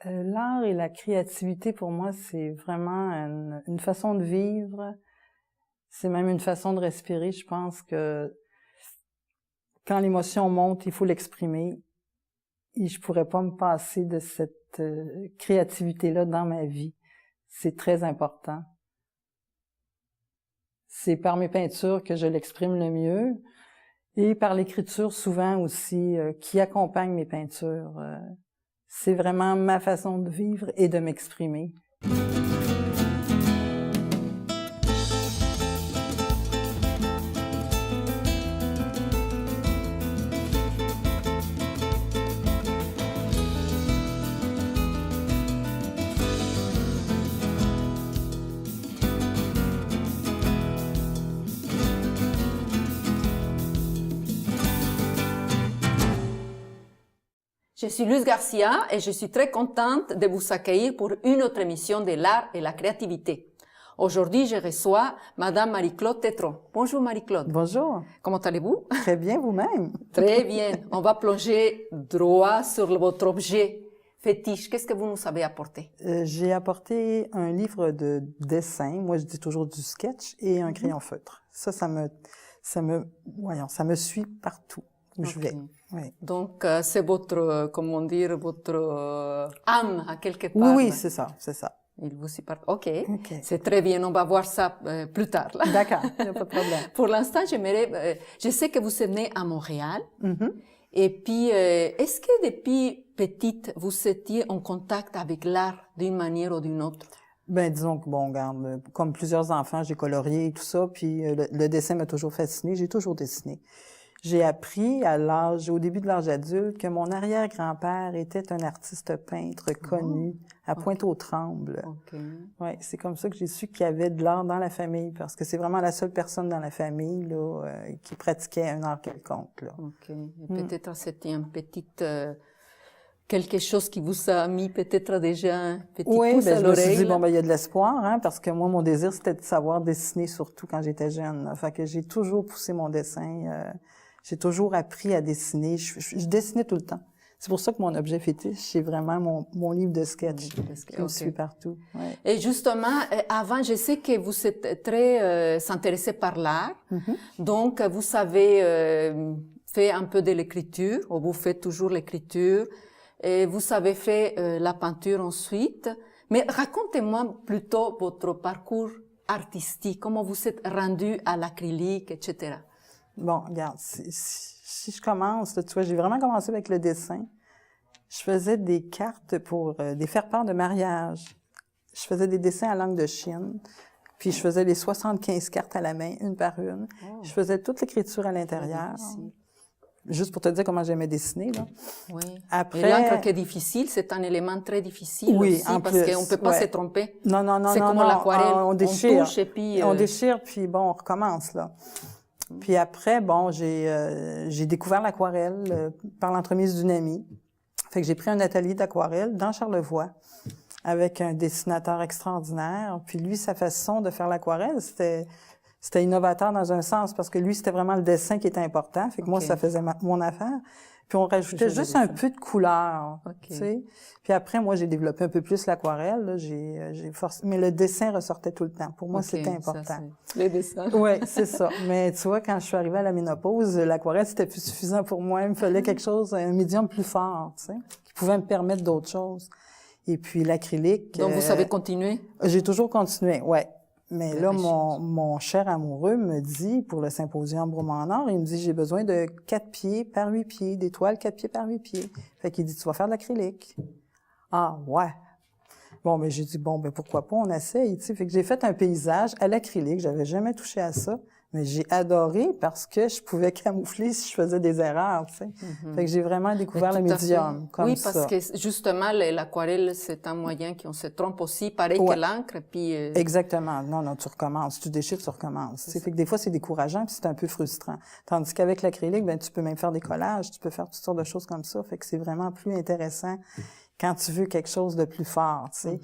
L'art et la créativité, pour moi, c'est vraiment une façon de vivre. C'est même une façon de respirer. Je pense que quand l'émotion monte, il faut l'exprimer. Et je pourrais pas me passer de cette créativité-là dans ma vie. C'est très important. C'est par mes peintures que je l'exprime le mieux. Et par l'écriture, souvent aussi, qui accompagne mes peintures. C'est vraiment ma façon de vivre et de m'exprimer. Je suis Luz Garcia et je suis très contente de vous accueillir pour une autre émission de l'art et la créativité. Aujourd'hui, je reçois Madame Marie-Claude Tétreault. Bonjour Marie-Claude. Bonjour. Comment allez-vous? Très bien, vous-même. Très bien. On va plonger droit sur votre objet fétiche. Qu'est-ce que vous nous avez apporté? J'ai apporté un livre de dessin, moi je dis toujours du sketch, et un crayon feutre. Ça me suit partout où je vais. Oui. Donc, c'est votre, comment dire, votre âme à quelque part. Oui, c'est ça. Il vous y part. OK. C'est très bien. On va voir ça plus tard. D'accord, il n'y a pas de problème. Pour l'instant, je sais que vous êtes née à Montréal. Et puis, est-ce que depuis petite, vous étiez en contact avec l'art d'une manière ou d'une autre? Ben, disons que, bon, regarde, comme plusieurs enfants, j'ai colorié et tout ça, puis le dessin m'a toujours fasciné. J'ai toujours dessiné. J'ai appris au début de l'âge adulte, que mon arrière-grand-père était un artiste peintre connu à Pointe-aux-Trembles. Ouais, c'est comme ça que j'ai su qu'il y avait de l'art dans la famille, parce que c'est vraiment la seule personne dans la famille là qui pratiquait un art quelconque. Là. Peut-être c'était un petit quelque chose qui vous a mis peut-être déjà un petit pouce à l'oreille. Je me suis dit, bon, ben, il y a de l'espoir, hein, parce que moi, mon désir, c'était de savoir dessiner, surtout quand j'étais jeune. Là. Fait que j'ai toujours poussé mon dessin. J'ai toujours appris à dessiner. Je dessinais tout le temps. C'est pour ça que mon objet fétiche, c'est vraiment mon livre de sketch. Je me suis partout. Ouais. Et justement, avant, je sais que vous êtes très intéressé par l'art. Donc, vous avez fait un peu de l'écriture, ou vous faites toujours l'écriture. Et vous avez fait la peinture ensuite. Mais racontez-moi plutôt votre parcours artistique, comment vous êtes rendu à l'acrylique, etc. Bon, regarde, si je commence, là, tu vois, j'ai vraiment commencé avec le dessin. Je faisais des cartes pour des faire-part de mariage. Je faisais des dessins à langue de Chine. Puis je faisais les 75 cartes à la main, une par une. Je faisais toute l'écriture à l'intérieur. Juste pour te dire comment j'aimais dessiner, là. Oui. Après, et l'encre qui est difficile, c'est un élément très difficile aussi, parce qu'on ne peut pas se tromper. Non. C'est comme l'aquarelle. On déchire. On touche et puis... On déchire, puis bon, on recommence, là. Puis après, bon, j'ai découvert l'aquarelle par l'entremise d'une amie. Fait que j'ai pris un atelier d'aquarelle dans Charlevoix avec un dessinateur extraordinaire. Puis lui, sa façon de faire l'aquarelle, c'était innovateur dans un sens, parce que lui, c'était vraiment le dessin qui était important. Fait que moi, ça faisait mon affaire. Puis on rajoutait juste un peu de couleur, tu sais. Puis après, moi, j'ai développé un peu plus l'aquarelle. Là, j'ai forcé, mais le dessin ressortait tout le temps. Pour moi, c'était important. Ça, les dessins. Oui, c'est ça. Mais tu vois, quand je suis arrivée à la ménopause, l'aquarelle, c'était plus suffisant pour moi. Il me fallait quelque chose, un médium plus fort, tu sais, qui pouvait me permettre d'autres choses. Et puis l'acrylique. Donc, vous savez continuer? J'ai toujours continué, ouais. Mais là, mon cher amoureux me dit, pour le symposium Bromont-Nord, il me dit, j'ai besoin de 4 pieds par 8 pieds, des toiles 4 pieds par 8 pieds. Fait qu'il dit, tu vas faire de l'acrylique. Ah, ouais. Bon, mais j'ai dit, bon, ben pourquoi pas, on essaye, tu sais. Fait que j'ai fait un paysage à l'acrylique, j'avais jamais touché à ça. Mais j'ai adoré parce que je pouvais camoufler si je faisais des erreurs, tu sais. Fait que j'ai vraiment découvert le médium comme ça. Oui, parce que justement, l'aquarelle, c'est un moyen qu'on se trompe aussi, pareil que l'encre, puis... Exactement. Non, tu recommences. Tu déchires, tu recommences. Fait que des fois, c'est décourageant puis c'est un peu frustrant. Tandis qu'avec l'acrylique, ben tu peux même faire des collages, tu peux faire toutes sortes de choses comme ça. Fait que c'est vraiment plus intéressant quand tu veux quelque chose de plus fort, tu sais.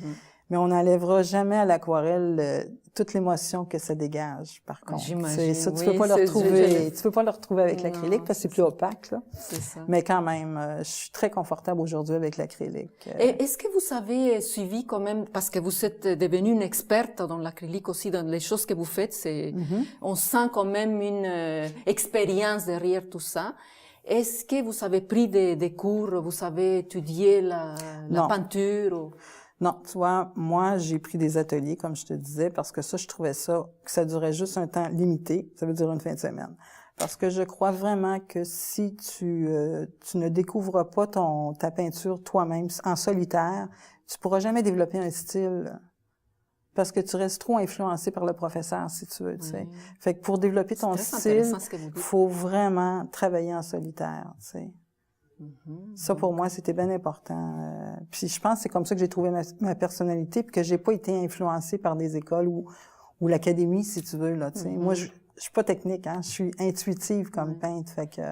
Mais on n'enlèvera jamais à l'aquarelle toute l'émotion que ça dégage, par contre. J'imagine. Ça, tu peux pas le retrouver. Tu peux pas le retrouver avec l'acrylique parce que c'est plus opaque, là. C'est ça. Mais quand même, je suis très confortable aujourd'hui avec l'acrylique. Et est-ce que vous avez suivi quand même, parce que vous êtes devenue une experte dans l'acrylique aussi, dans les choses que vous faites, on sent quand même une expérience derrière tout ça. Est-ce que vous avez pris des cours, vous avez étudié la peinture? Non, tu vois, moi, j'ai pris des ateliers, comme je te disais, parce que ça, je trouvais ça, que ça durait juste un temps limité, ça veut dire une fin de semaine. Parce que je crois vraiment que si tu ne découvres pas ta peinture toi-même en solitaire, tu pourras jamais développer un style parce que tu restes trop influencé par le professeur, si tu veux, tu sais. Fait que pour développer ton style, il faut vraiment travailler en solitaire, tu sais. Ça, pour moi, c'était bien important. Puis je pense que c'est comme ça que j'ai trouvé ma personnalité, puis que j'ai pas été influencée par des écoles ou l'académie, si tu veux, là, tu sais. Moi, je suis pas technique, hein. Je suis intuitive comme peintre. Fait que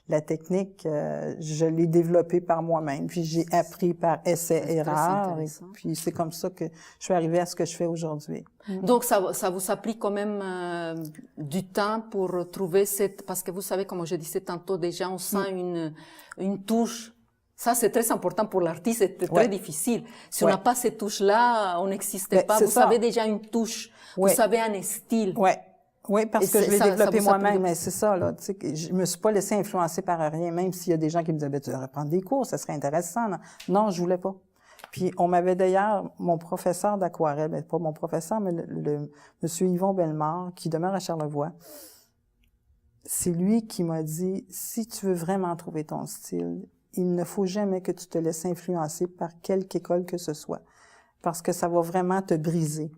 la technique, je l'ai développée par moi-même. Puis j'ai appris par essai-erreur. Puis c'est comme ça que je suis arrivée à ce que je fais aujourd'hui. Donc ça vous a pris quand même du temps pour trouver parce que vous savez, comme je disais tantôt, déjà on sent une touche. Ça, c'est très important pour l'artiste, c'est très difficile. Si on n'a pas cette touche-là, on n'existe pas. Vous savez déjà une touche, vous savez un style. Oui, parce que je l'ai développé moi-même, mais c'est ça, là. Tu sais, je me suis pas laissée influencer par rien, même s'il y a des gens qui me disaient, ben, tu devrais prendre des cours, ça serait intéressant. Non, je voulais pas. Puis, on m'avait d'ailleurs, mon professeur d'aquarelle, ben, pas mon professeur, mais le monsieur Yvon Bellemare, qui demeure à Charlevoix, c'est lui qui m'a dit, si tu veux vraiment trouver ton style, il ne faut jamais que tu te laisses influencer par quelque école que ce soit, parce que ça va vraiment te briser.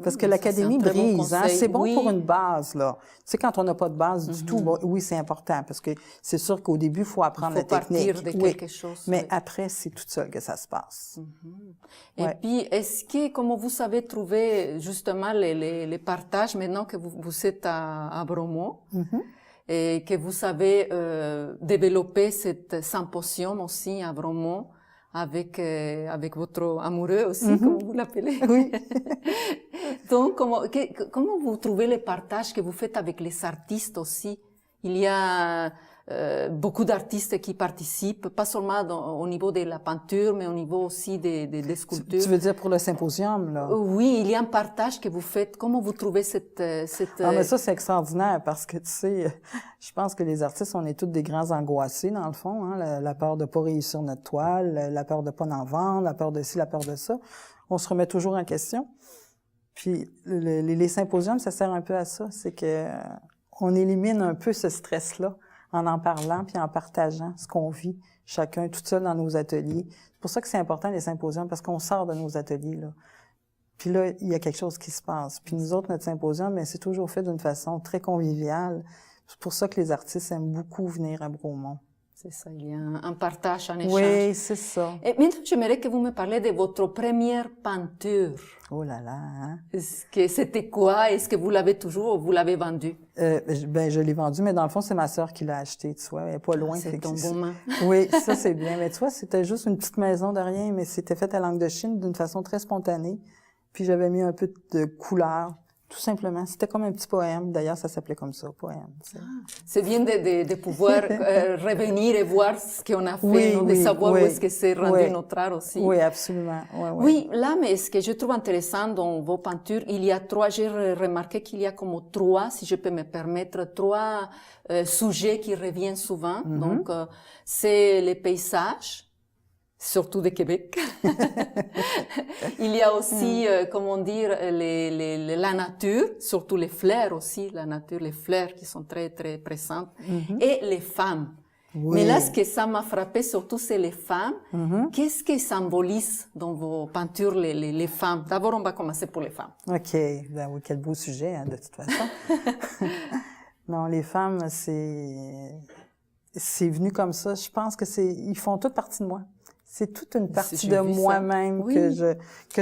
Parce que l'académie brise, hein. C'est bon pour une base, là. Tu sais, quand on n'a pas de base du tout, bon, oui, c'est important, parce que c'est sûr qu'au début, il faut apprendre la technique. Il faut partir de quelque chose. Mais après, c'est tout seul que ça se passe. Et puis, est-ce que, comment vous savez trouver, justement, les partages, maintenant que vous êtes à Bromo, et que vous savez développer cette symposium aussi à Bromo, avec votre amoureux aussi, comme vous l'appelez. Oui. Donc, comment vous trouvez les partages que vous faites avec les artistes aussi? Il y a beaucoup d'artistes qui participent, pas seulement au niveau de la peinture, mais au niveau aussi des sculptures. Tu veux dire pour le symposium, là? Oui, il y a un partage que vous faites. Comment vous trouvez cette... Ah, mais ça, c'est extraordinaire parce que, tu sais, je pense que les artistes, on est tous des grands angoissés, dans le fond, hein, la peur de pas réussir notre toile, la peur de pas en vendre, la peur de ci, la peur de ça. On se remet toujours en question. Puis, les symposiums, ça sert un peu à ça. C'est que on élimine un peu ce stress-là en parlant puis en partageant ce qu'on vit, chacun, tout seul dans nos ateliers. C'est pour ça que c'est important, les symposiums, parce qu'on sort de nos ateliers, là. Puis là, il y a quelque chose qui se passe. Puis nous autres, notre symposium, mais c'est toujours fait d'une façon très conviviale. C'est pour ça que les artistes aiment beaucoup venir à Bromont. C'est ça, il y a un partage, un échange. Oui, c'est ça. Et maintenant, j'aimerais que vous me parliez de votre première peinture. Oh là là, hein? C'était quoi? Est-ce que vous l'avez toujours ou vous l'avez vendue? Ben, je l'ai vendue, mais dans le fond, c'est ma sœur qui l'a acheté, tu vois. Elle est pas loin. C'est ton bon main. Oui, ça, c'est bien. Mais tu vois, c'était juste une petite maison de rien, mais c'était fait à langue de Chine d'une façon très spontanée. Puis j'avais mis un peu de couleur. Tout simplement. C'était comme un petit poème. D'ailleurs, ça s'appelait comme ça, poème. C'est bien de pouvoir revenir et voir ce qu'on a fait, de savoir où est-ce que c'est rendu notre art aussi. Oui, absolument. Oui, là, mais ce que je trouve intéressant dans vos peintures, il y a j'ai remarqué qu'il y a comme trois, si je peux me permettre, trois sujets qui reviennent souvent. Donc, c'est les paysages, surtout de Québec. Il y a aussi, comment dire, la nature, surtout les fleurs aussi, la nature, les fleurs qui sont très, très présentes, et les femmes. Oui. Mais là, ce que ça m'a frappé surtout, c'est les femmes. Qu'est-ce qui symbolise dans vos peintures les femmes? D'abord, on va commencer pour les femmes. OK. Ben oui, quel beau sujet, hein, de toute façon. Non, les femmes, c'est venu comme ça. Je pense que ils font toute partie de moi. C'est toute une partie de moi-même que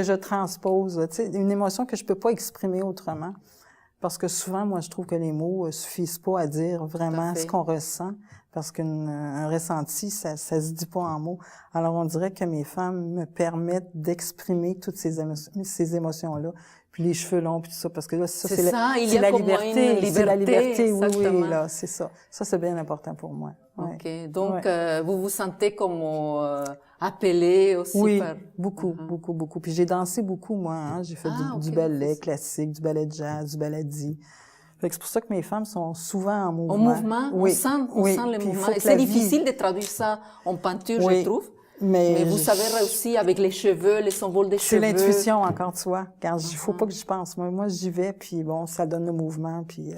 je transpose. Tu sais, une émotion que je peux pas exprimer autrement. parce que souvent, moi, je trouve que les mots suffisent pas à dire vraiment ce qu'on ressent, parce qu'un ressenti, ça se dit pas en mots. Alors, on dirait que mes femmes me permettent d'exprimer toutes ces émotions-là. Puis les cheveux longs, puis tout ça, parce que là, ça, c'est la liberté. C'est la liberté, oui, là, c'est ça. Ça, c'est bien important pour moi. Ouais. OK. Donc, vous vous sentez comme appelée aussi par... beaucoup. Puis j'ai dansé beaucoup, moi. Hein. J'ai fait du ballet classique, du ballet de jazz, du baladi. Fait que c'est pour ça que mes femmes sont souvent en mouvement. En mouvement? Oui. On sent les mouvements. Et c'est difficile de traduire ça en peinture, je trouve. Mais vous savez réussir avec les cheveux, les symboles des cheveux. C'est l'intuition, encore, tu vois. Quand il faut pas que j'y pense. Moi, j'y vais, puis bon, ça donne le mouvement, puis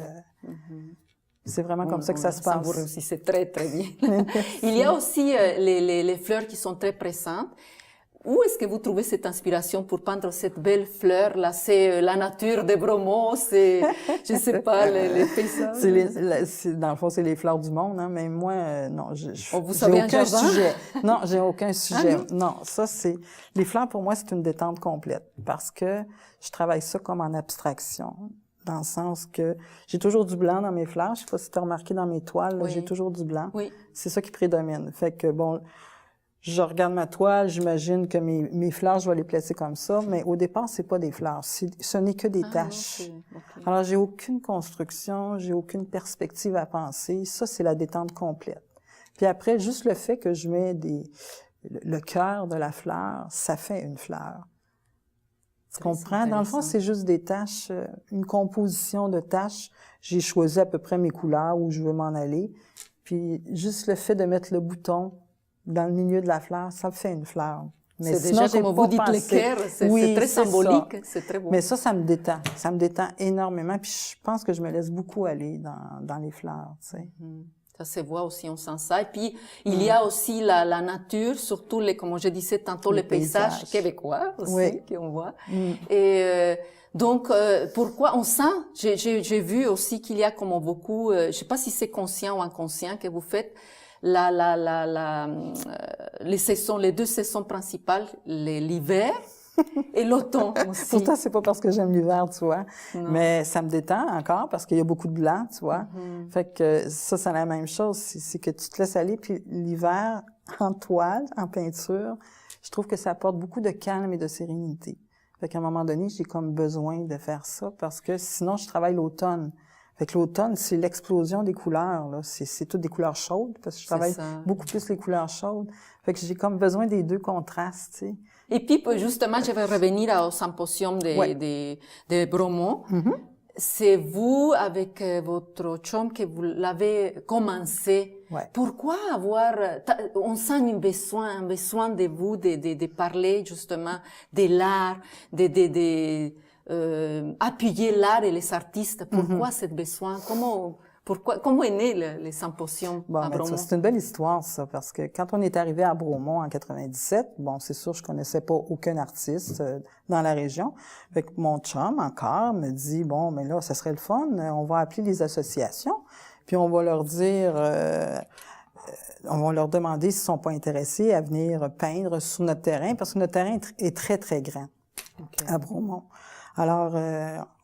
c'est vraiment comme ça que ça se passe. Vous réussissez très, très bien. Il y a aussi les fleurs qui sont très présentes. Où est-ce que vous trouvez cette inspiration pour peindre cette belle fleur-là? C'est la nature de Bromont, c'est, je sais pas, les paysages? Dans le fond, c'est les fleurs du monde, hein, mais moi, non, vous savez aucun sujet. Non, j'ai aucun sujet. Non, ça, les fleurs, pour moi, c'est une détente complète, parce que je travaille ça comme en abstraction, dans le sens que j'ai toujours du blanc dans mes fleurs. Je sais pas si tu as remarqué dans mes toiles, là, j'ai toujours du blanc. Oui. C'est ça qui prédomine. Fait que, bon, je regarde ma toile, j'imagine que mes fleurs, je vais les placer comme ça, mais au départ, c'est pas des fleurs, ce n'est que des taches. Okay. Alors, j'ai aucune construction, j'ai aucune perspective à penser. Ça, c'est la détente complète. Puis après, juste le fait que je mets le cœur de la fleur, ça fait une fleur. Tu comprends? Dans le fond, c'est juste des taches, une composition de taches. J'ai choisi à peu près mes couleurs où je veux m'en aller. Puis juste le fait de mettre le bouton dans le milieu de la fleur, ça fait une fleur. Mais c'est déjà, comme vous dites, l'équerre, c'est très symbolique, c'est très beau. Mais ça me détend. Ça me détend énormément. Puis je pense que je me laisse beaucoup aller dans les fleurs, tu sais. Ça se voit aussi, on sent ça. Et puis, il y a aussi la nature, surtout comme je disais tantôt, les paysages québécois aussi, qu'on voit. Et donc, pourquoi on sent, j'ai vu aussi qu'il y a comme beaucoup, je sais pas si c'est conscient ou inconscient que vous faites, les saisons, les deux saisons principales, l'hiver et l'automne aussi. Pourtant, c'est pas parce que j'aime l'hiver, tu vois. Non. Mais ça me détend encore parce qu'il y a beaucoup de blanc, tu vois. Fait que ça, c'est la même chose. C'est que tu te laisses aller. Puis l'hiver, en toile, en peinture, je trouve que ça apporte beaucoup de calme et de sérénité. Fait qu'à un moment donné, j'ai comme besoin de faire ça parce que sinon, je travaille l'automne. Fait que l'automne, c'est l'explosion des couleurs, là. C'est toutes des couleurs chaudes, parce que je travaille beaucoup plus les couleurs chaudes. Fait que j'ai comme besoin des deux contrastes, tu sais. Et puis, justement, je vais revenir au symposium de Bromont. C'est vous, avec votre chum, que vous l'avez commencé. Pourquoi on sent un besoin de vous, de parler, justement, de l'art, appuyer l'art et les artistes. Pourquoi ce besoin? Comment est né les symposiums à Bromont? C'est une belle histoire, ça, parce que quand on est arrivé à Bromont en 97, bon, c'est sûr, je connaissais pas aucun artiste dans la région. Fait que mon chum, encore, me dit, bon, mais là, ça serait le fun, on va appeler les associations, puis on va leur dire... on va leur demander s'ils sont pas intéressés à venir peindre sur notre terrain, parce que notre terrain est très, très grand à Bromont. Alors,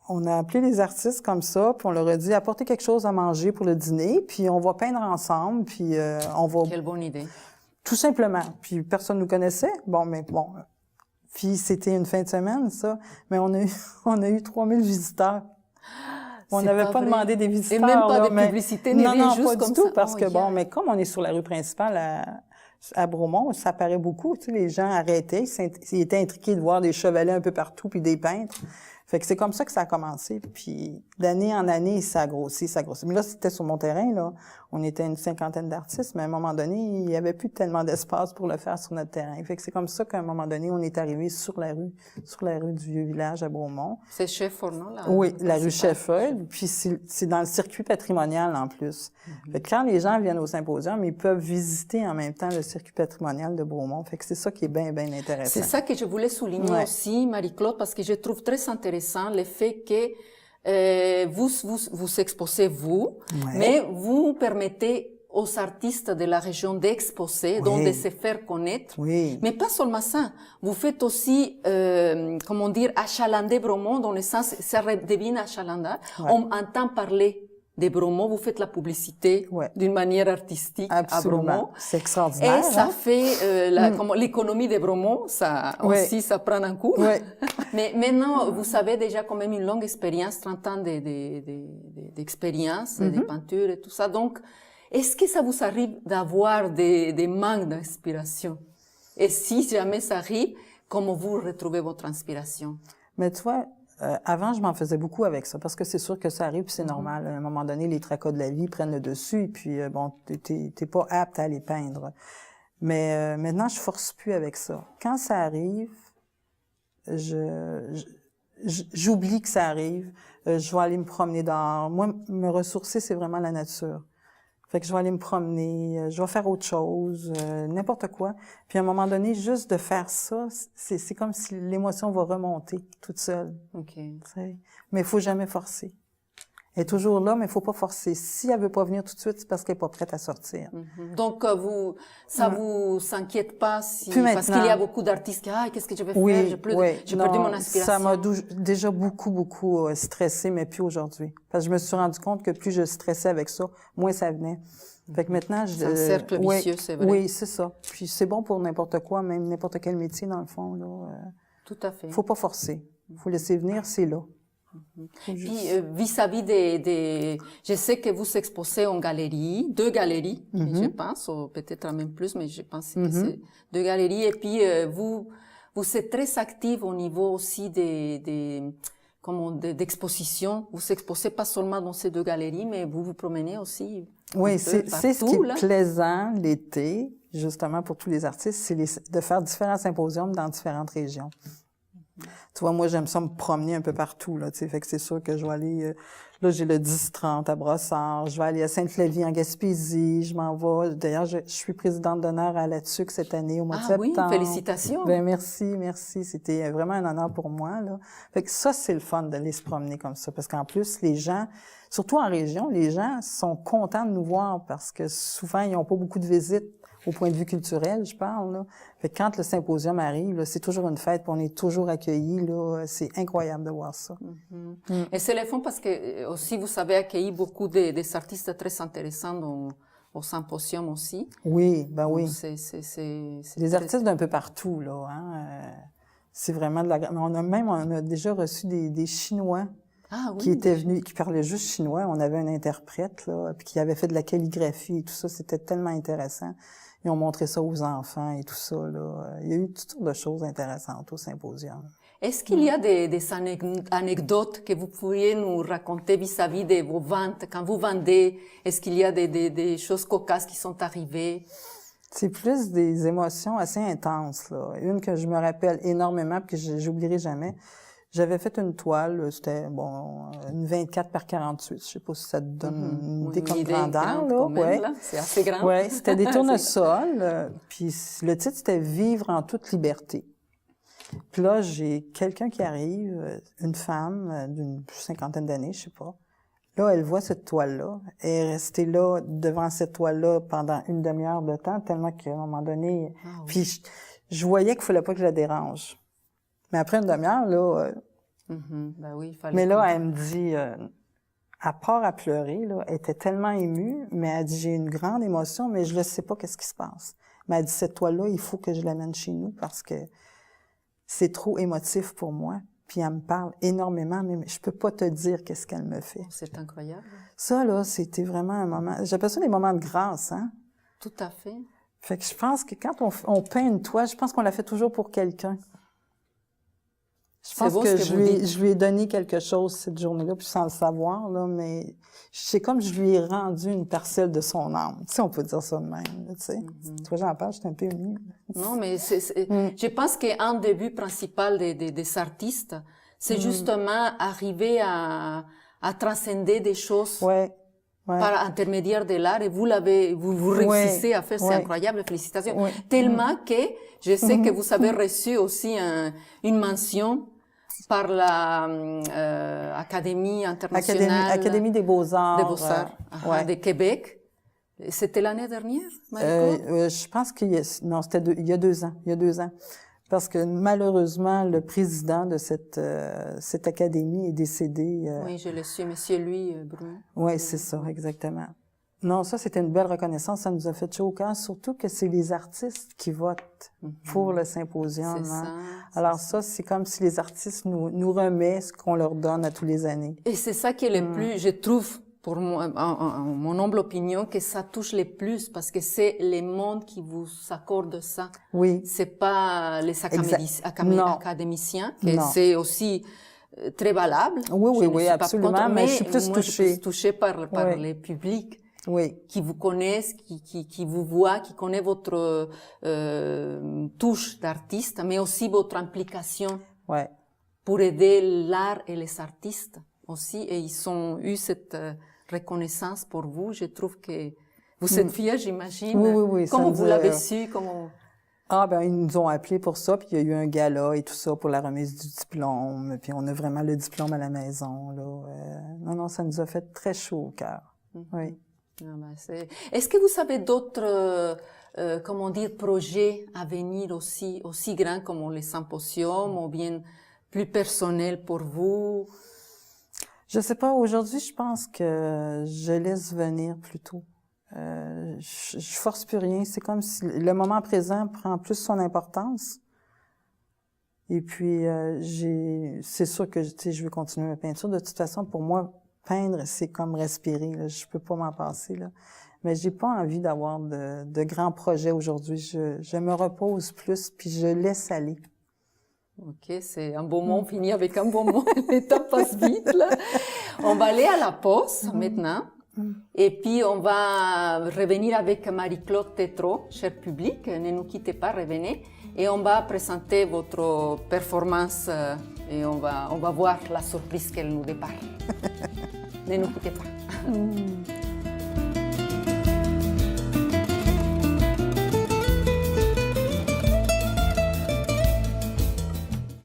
on a appelé les artistes comme ça, puis on leur a dit apportez quelque chose à manger pour le dîner, puis on va peindre ensemble, puis on va... Quelle bonne idée. Tout simplement. Puis personne nous connaissait. Bon. Puis c'était une fin de semaine, ça. Mais on a eu 3000 visiteurs. On n'avait pas demandé des visiteurs. Et même pas de publicité, ni rien, juste pas comme du tout, ça. parce que bon, mais comme on est sur la rue principale à Bromont, ça paraît beaucoup. Tu sais, les gens arrêtaient, ils étaient intrigués de voir des chevalets un peu partout, puis des peintres. Fait que c'est comme ça que ça a commencé. Puis d'année en année, ça a grossi. Mais là, c'était sur mon terrain, là. On était une 50aine d'artistes, mais à un moment donné, il n'y avait plus tellement d'espace pour le faire sur notre terrain. Fait que c'est comme ça qu'à un moment donné, on est arrivé sur la rue du Vieux-Village à Bromont. C'est Cheffeuil, non? Oui, la rue Cheffeuil. Puis c'est dans le circuit patrimonial en plus. Fait que quand les gens viennent au symposium, ils peuvent visiter en même temps le circuit patrimonial de Bromont. Fait que c'est ça qui est bien, bien intéressant. C'est ça que je voulais souligner aussi, Marie-Claude, parce que je trouve très intéressant le fait que vous exposez vous, mais vous permettez aux artistes de la région d'exposer, donc de se faire connaître. Oui. Mais pas seulement ça. Vous faites aussi, comment dire, achalander Bromont, dans le sens, ça devient achalandage. Ouais. On entend parler de Bromont, vous faites la publicité d'une manière artistique à Bromont. C'est extraordinaire. Et ça hein? fait comme l'économie de Bromont, ça aussi, ça prend un coup. Ouais. Mais maintenant, vous avez déjà quand même une longue expérience, 30 ans d'expérience, de peinture et tout ça. Donc, est-ce que ça vous arrive d'avoir des manques d'inspiration? Et si jamais ça arrive, comment vous retrouvez votre inspiration? Mais tu vois, avant, je m'en faisais beaucoup avec ça, parce que c'est sûr que ça arrive, puis c'est normal. À un moment donné, les tracas de la vie prennent le dessus, et puis bon, t'es pas apte à les peindre. Mais maintenant, je force plus avec ça. Quand ça arrive, j'oublie que ça arrive. Je vais aller me promener dehors. Moi, me ressourcer, c'est vraiment la nature. Fait que je vais aller me promener, je vais faire autre chose, n'importe quoi. Puis à un moment donné, juste de faire ça, c'est comme si l'émotion va remonter toute seule. OK. Mais il faut jamais forcer. Elle est toujours là, mais il faut pas forcer. Si elle veut pas venir tout de suite, c'est parce qu'elle est pas prête à sortir. Donc ça vous s'inquiète pas si parce qu'il y a beaucoup d'artistes qui qu'est-ce que je vais faire, j'ai perdu mon inspiration. Ça m'a déjà beaucoup stressé, mais plus aujourd'hui. Parce que je me suis rendu compte que plus je stressais avec ça, moins ça venait. Fait que maintenant, c'est un cercle vicieux, c'est vrai. Oui, c'est ça. Puis c'est bon pour n'importe quoi, même n'importe quel métier dans le fond là. Tout à fait. Faut pas forcer. Faut laisser venir, c'est là. Puis vis-à-vis je sais que vous exposez en galerie, 2 galeries, je pense, ou peut-être même plus, mais je pense que c'est 2 galeries. Et puis vous êtes très active au niveau aussi d'exposition. Vous exposez pas seulement dans ces 2 galeries, mais vous vous promenez aussi. Oui, c'est ce qui est plaisant l'été, justement pour tous les artistes, c'est de faire différents symposiums dans différentes régions. Tu vois, moi, j'aime ça me promener un peu partout, là, tu sais. Fait que c'est sûr que je vais aller, là, j'ai le 10-30 à Brossard, je vais aller à Sainte-Flavie en Gaspésie, je m'en vais. D'ailleurs, je suis présidente d'honneur à la TUC cette année, au mois de septembre. Ah oui, félicitations! Ben, merci. C'était vraiment un honneur pour moi, là. Fait que ça, c'est le fun d'aller se promener comme ça. Parce qu'en plus, les gens, surtout en région, les gens sont contents de nous voir parce que souvent, ils n'ont pas beaucoup de visites. Au point de vue culturel, je parle, là. Fait que quand le symposium arrive, là, c'est toujours une fête, puis on est toujours accueillis, là. C'est incroyable de voir ça. Et c'est le fun parce que aussi vous avez accueilli beaucoup des artistes très intéressants au symposium aussi. Oui, ben oui. C'est des artistes d'un peu partout, là, hein. C'est vraiment de la... On a déjà reçu des Chinois. Qui étaient venus, qui parlaient juste chinois. On avait un interprète, là, puis qui avait fait de la calligraphie et tout ça. C'était tellement intéressant. Ils ont montré ça aux enfants et tout ça, là. Il y a eu toutes sortes de choses intéressantes au symposium. Est-ce qu'il y a des anecdotes que vous pourriez nous raconter vis-à-vis de vos ventes? Quand vous vendez, est-ce qu'il y a des choses cocasses qui sont arrivées? C'est plus des émotions assez intenses, là. Une que je me rappelle énormément, puis que j'oublierai jamais. J'avais fait une toile, c'était, une 24 par 48. Je sais pas si ça te donne une idée comme grandeur, là. Ouais. C'est assez grand. Ouais, c'était des tournesols. Puis le titre, c'était « Vivre en toute liberté ». Puis là, j'ai quelqu'un qui arrive, une femme d'une 50aine d'années, je sais pas. Là, elle voit cette toile-là. Elle est restée là, devant cette toile-là, pendant une demi-heure de temps, tellement qu'à un moment donné... Puis je voyais qu'il fallait pas que je la dérange. Mais après une demi-heure, là... Ben oui, il fallait... Mais là, elle me dit, à part à pleurer, là, elle était tellement émue, mais elle dit, j'ai une grande émotion, mais je ne sais pas qu'est-ce qui se passe. Mais elle dit, cette toile-là, il faut que je l'amène chez nous parce que c'est trop émotif pour moi. Puis elle me parle énormément, mais je peux pas te dire qu'est-ce qu'elle me fait. C'est incroyable. Ça, là, c'était vraiment un moment... J'appelle ça des moments de grâce, hein? Tout à fait. Fait que je pense que quand on peint une toile, je pense qu'on la fait toujours pour quelqu'un. Je pense que je lui ai donné quelque chose cette journée-là, puis sans le savoir, là, mais c'est comme je lui ai rendu une parcelle de son âme. Tu sais, on peut dire ça de même, tu sais. Toi, j'en parle, je suis un peu émue. Non, mais je pense qu'un des buts principal des artistes, c'est justement arriver à transcender des choses par intermédiaire de l'art, et vous réussissez à faire, c'est incroyable, félicitations. Tellement que je sais que vous avez reçu aussi une mention par la Académie internationale. Académie des Beaux-Arts. De Québec. C'était l'année dernière, Marie-Claude? Je pense non, c'était il y a 2 ans. Il y a 2 ans. Parce que malheureusement, le président de cette académie est décédé. Oui, je le suis, Monsieur Louis Bruno. Oui, c'est ça, exactement. Non, ça, c'était une belle reconnaissance. Ça nous a fait chaud au cœur, surtout que c'est les artistes qui votent pour le symposium. C'est ça. Alors ça, c'est comme si les artistes nous remettent ce qu'on leur donne à tous les années. Et c'est ça qui est le plus, je trouve, pour moi, en mon humble opinion, que ça touche le plus, parce que c'est les mondes qui vous accordent ça. Oui. C'est pas les académiciens, que Non. c'est aussi très valable. Oui, absolument, mais je suis plus moi, touchée. Je suis plus touchée par les publics. Oui. Qui vous connaissent, qui vous voient, qui connaissent votre touche d'artiste, mais aussi votre implication pour aider l'art et les artistes aussi. Et ils ont eu cette reconnaissance pour vous. Je trouve que vous êtes fiers, j'imagine. Oui. Comment vous l'avez su? Ah, ben, ils nous ont appelés pour ça, puis il y a eu un gala et tout ça pour la remise du diplôme, puis on a vraiment le diplôme à la maison, là. Non, ça nous a fait très chaud au cœur. Oui. Est-ce que vous avez d'autres, projets à venir aussi grands comme les symposiums ou bien plus personnels pour vous? Je sais pas. Aujourd'hui, je pense que je laisse venir plutôt. Je force plus rien. C'est comme si le moment présent prend plus son importance. Et puis, c'est sûr que, je veux continuer ma peinture. De toute façon, pour moi, peindre, c'est comme respirer, là. Je peux pas m'en passer, là. Mais j'ai pas envie d'avoir de grands projets aujourd'hui. Je me repose plus, puis je laisse aller. OK, c'est un beau mot. On finit avec un beau mot. Le temps passe vite, là. On va aller à la pause, maintenant. Et puis, on va revenir avec Marie-Claude Tétrault, cher public. Ne nous quittez pas, revenez. Et on va présenter votre performance et on va voir la surprise qu'elle nous dépare. Ne nous quittez pas.